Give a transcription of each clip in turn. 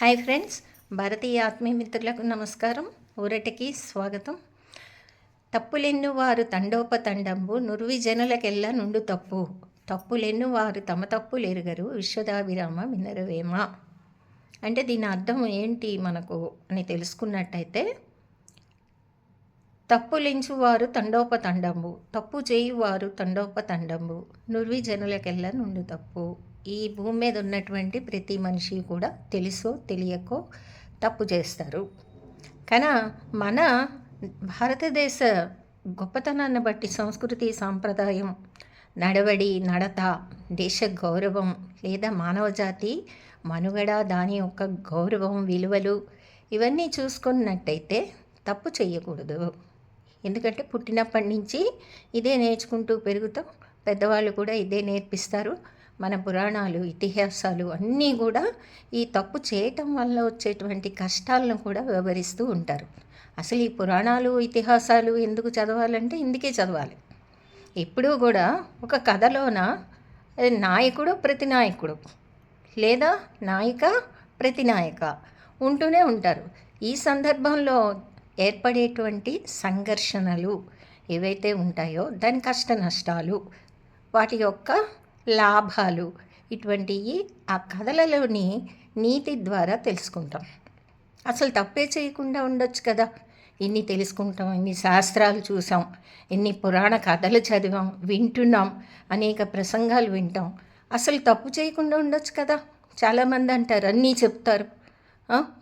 Hi friends, భారతీయ ఆత్మీయ మిత్రులకు నమస్కారం. ఊరటికి స్వాగతం. తప్పులెన్నువారు తండోపతండంబు నుర్వి జనులకెల్ల నుండు తప్పు, తప్పులెన్నువారు తమ తప్పులెరుగరు విశ్వదాభిరామ మినరవేమ. అంటే దీని అర్థం ఏంటి మనకు అని తెలుసుకున్నట్టయితే, తప్పులెంచువారు తండోపతండంబు, తప్పు చేయువారు తండోపతండంబు నుర్వి జనులకెల్ల నుండు తప్పు. ఈ భూమి మీద ఉన్నటువంటి ప్రతి మనిషి కూడా తెలుసో తెలియకో తప్పు చేస్తారు. కానీ మన భారతదేశ గొప్పతనాన్ని బట్టి సంస్కృతి, సాంప్రదాయం, నడవడి, నడత, దేశ గౌరవం లేదా మానవజాతి మనుగడ, దాని యొక్క గౌరవం, విలువలు ఇవన్నీ చూసుకున్నట్టయితే తప్పు చేయకూడదు. ఎందుకంటే పుట్టినప్పటి నుంచి ఇదే నేర్చుకుంటూ పెరుగుతాం. పెద్దవాళ్ళు కూడా ఇదే నేర్పిస్తారు. మన పురాణాలు, ఇతిహాసాలు అన్నీ కూడా ఈ తప్పు చేయటం వల్ల వచ్చేటువంటి కష్టాలను కూడా వివరిస్తూ ఉంటారు. అసలు ఈ పురాణాలు, ఇతిహాసాలు ఎందుకు చదవాలంటే ఇందుకే చదవాలి. ఎప్పుడూ కూడా ఒక కథలోన నాయకుడు ప్రతినాయకుడు లేదా నాయిక ప్రతినాయక ఉంటూనే ఉంటారు. ఈ సందర్భంలో ఏర్పడేటువంటి సంఘర్షణలు ఏవైతే ఉంటాయో దాని కష్ట నష్టాలు, వాటి యొక్క లాభాలు, ఇటువంటివి ఆ కథలలోని నీతి ద్వారా తెలుసుకుంటాం. అసలు తప్పే చేయకుండా ఉండొచ్చు కదా. ఎన్ని తెలుసుకుంటాం, ఎన్ని శాస్త్రాలు చూసాం, ఎన్ని పురాణ కథలు చదివాం, వింటున్నాం, అనేక ప్రసంగాలు వింటాం. అసలు తప్పు చేయకుండా ఉండొచ్చు కదా. చాలామంది అంటారు అన్నీ చెప్తారు,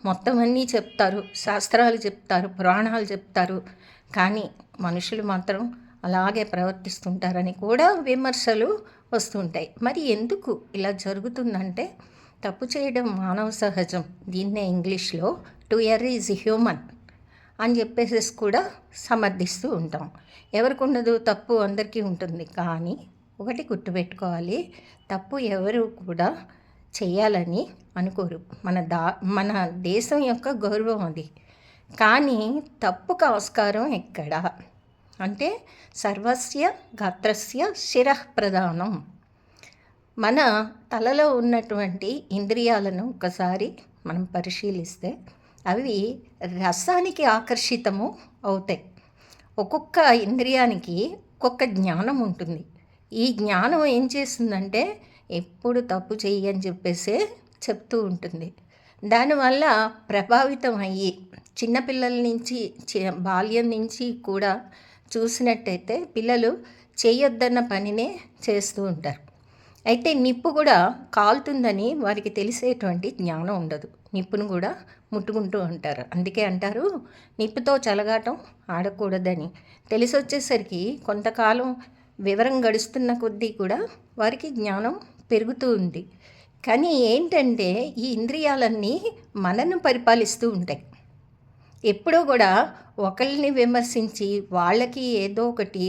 మొత్తం అన్నీ చెప్తారు, శాస్త్రాలు చెప్తారు, పురాణాలు చెప్తారు, కానీ మనుషులు మాత్రం అలాగే ప్రవర్తిస్తుంటారని కూడా విమర్శలు వస్తుంటాయి. మరి ఎందుకు ఇలా జరుగుతుందంటే, తప్పు చేయడం మానవ సహజం. దీన్నే ఇంగ్లీష్లో టు ఎర్ర్ ఈజ్ హ్యూమన్ అని చెప్పేసి కూడా సమర్థిస్తూ ఉంటాం. ఎవరికి ఉండదు తప్పు, అందరికీ ఉంటుంది. కానీ ఒకటి గుర్తుపెట్టుకోవాలి, తప్పు ఎవరు కూడా చేయాలని అనుకోరు. మన దేశం యొక్క గౌరవం అది. కానీ తప్పుకు ఆస్కారం ఎక్కడా అంటే సర్వస్య గాత్రస్య శిరః ప్రధానం. మన తలలో ఉన్నటువంటి ఇంద్రియాలను ఒకసారి మనం పరిశీలిస్తే అవి రసానికి ఆకర్షితము అవుతాయి. ఒక్కొక్క ఇంద్రియానికి ఒక్కొక్క జ్ఞానం ఉంటుంది. ఈ జ్ఞానం ఏం చేస్తుందంటే ఎప్పుడు తప్పు చెయ్యి అని చెప్పేసి చెప్తూ ఉంటుంది. దానివల్ల ప్రభావితం అయ్యి చిన్నపిల్లల నుంచి, బాల్యం నుంచి కూడా చూసినట్టయితే పిల్లలు చేయొద్దన్న పనినే చేస్తూ ఉంటారు. అయితే నిప్పు కూడా కాలుతుందని వారికి తెలిసేటువంటి జ్ఞానం ఉండదు. నిప్పును కూడా ముట్టుకుంటూ ఉంటారు. అందుకే అంటారు నిప్పుతో చెలగాటం ఆడకూడదని. తెలిసి వచ్చేసరికి కొంతకాలం వివరం గడుస్తున్న కొద్దీ కూడా వారికి జ్ఞానం పెరుగుతూ ఉంది. కానీ ఏంటంటే ఈ ఇంద్రియాలన్నీ మనను పరిపాలిస్తూ ఉంటాయి. ఎప్పుడూ కూడా ఒకరిని విమర్శించి వాళ్ళకి ఏదో ఒకటి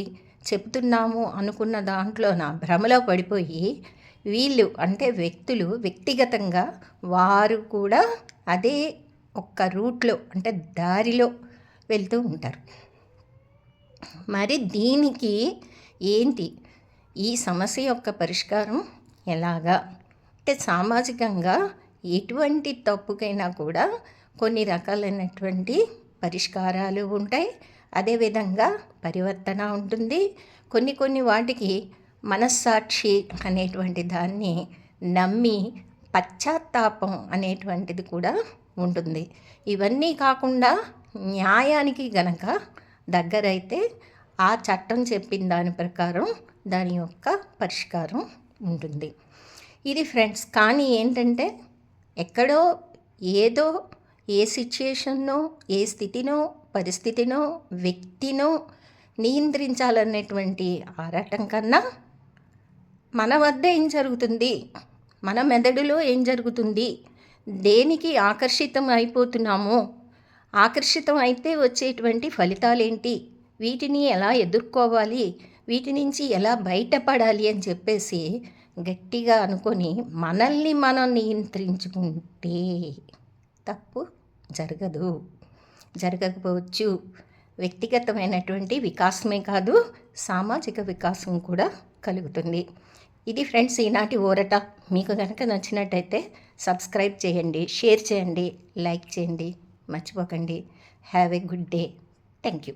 చెప్తున్నాము అనుకున్న దాంట్లోన భ్రమలో పడిపోయి వీళ్ళు అంటే వ్యక్తులు వ్యక్తిగతంగా వారు కూడా అదే ఒక్క రూట్లో అంటే దారిలో వెళ్తూ ఉంటారు. మరి దీనికి ఏంటి ఈ సమస్య యొక్క పరిష్కారం ఎలాగా అంటే, సామాజికంగా ఎటువంటి తప్పుకైనా కూడా కొన్ని రకాలైనటువంటి పరిష్కారాలు ఉంటాయి. అదేవిధంగా పరివర్తన ఉంటుంది. కొన్ని వాటికి మనస్సాక్షి అనేటువంటి దాన్ని నమ్మి పశ్చాత్తాపం అనేటువంటిది కూడా ఉంటుంది. ఇవన్నీ కాకుండా న్యాయానికి గనక దగ్గరైతే ఆ చట్టం చెప్పిన దాని ప్రకారం దాని యొక్క పరిష్కారం ఉంటుంది. ఇది ఫ్రెండ్స్. కానీ ఏంటంటే ఎక్కడో ఏదో ఏ సిచ్యుయేషన్నో, ఏ స్థితినో, పరిస్థితినో, వ్యక్తినో నియంత్రించాలనేటువంటి ఆరాటం కన్నా మన వద్ద ఏం జరుగుతుంది, మన మెదడులో ఏం జరుగుతుంది, దేనికి ఆకర్షితం అయిపోతున్నామో, ఆకర్షితం అయితే వచ్చేటువంటి ఫలితాలేంటి, వీటిని ఎలా ఎదుర్కోవాలి, వీటి నుంచి ఎలా బయటపడాలి అని చెప్పేసి గట్టిగా అనుకొని మనల్ని మనం నియంత్రించుకుంటే తప్పు జరగకపోవచ్చు. వ్యక్తిగతమైనటువంటి వికాసమే కాదు, సామాజిక వికాసం కూడా కలుగుతుంది. ఇది ఫ్రెండ్స్ ఈనాటి ఊరట. మీకు కనుక నచ్చినట్టయితే సబ్స్క్రైబ్ చేయండి, షేర్ చేయండి, లైక్ చేయండి, మర్చిపోకండి. Have a good day. Thank you.